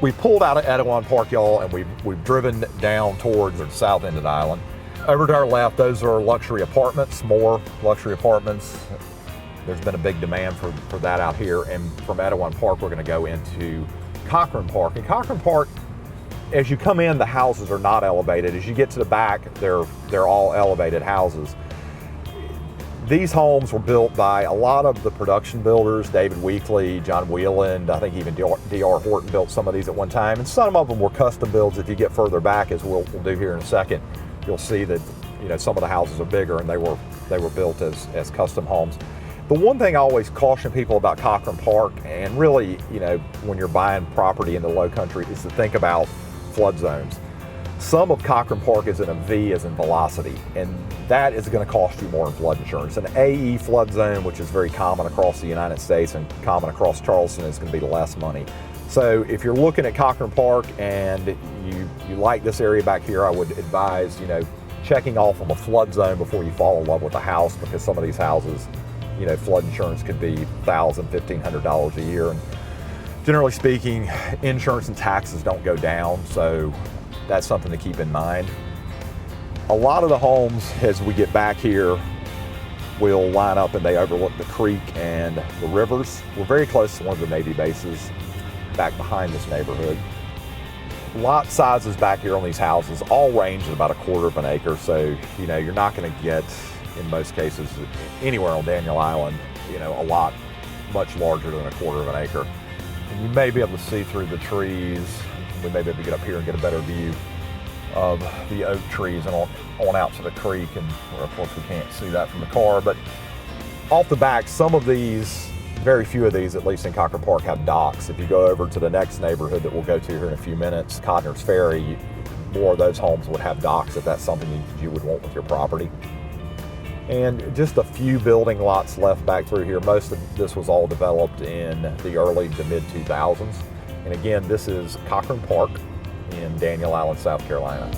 We pulled out of Etowah Park, y'all, and we've driven down towards the south end of the island. Over to our left, those are luxury apartments, more luxury apartments. There's been a big demand for that out here. And from Etowah Park, we're gonna go into Cochran Park. And Cochran Park, as you come in, the houses are not elevated. As you get to the back, they're all elevated houses. These homes were built by a lot of the production builders, David Weekley, John Wheeland, I think even D.R. Horton built some of these at one time. And some of them were custom builds. If you get further back, as we'll do here in a second, you'll see that some of the houses are bigger and they were built as custom homes. The one thing I always caution people about Cochran Park, and really, when you're buying property in the low country, is to think about flood zones. Some of Cochran Park is in a V as in velocity, and that is going to cost you more in flood insurance. An AE flood zone, which is very common across the United States and common across Charleston, is going to be less money. So if you're looking at Cochran Park and you like this area back here, I would advise, checking off of a flood zone before you fall in love with a house, because some of these houses, flood insurance could be $1,000, $1,500 a year. And generally speaking, insurance and taxes don't go down, so that's something to keep in mind. A lot of the homes, as we get back here, will line up and they overlook the creek and the rivers. We're very close to one of the Navy bases back behind this neighborhood. Lot sizes back here on these houses all range at about 1/4 of an acre, so you're not going to get, in most cases, anywhere on Daniel Island, a lot much larger than 1/4 of an acre. And you may be able to see through the trees. We may be able to get up here and get a better view of the oak trees and on out to the creek, and of course we can't see that from the car, but off the back, some of these, very few of these, at least in Cochran Park, have docks. If you go over to the next neighborhood that we'll go to here in a few minutes, Codner's Ferry, more of those homes would have docks if that's something you would want with your property. And just a few building lots left back through here. Most of this was all developed in the early to mid 2000s. And again, this is Cochran Park in Daniel Island, South Carolina.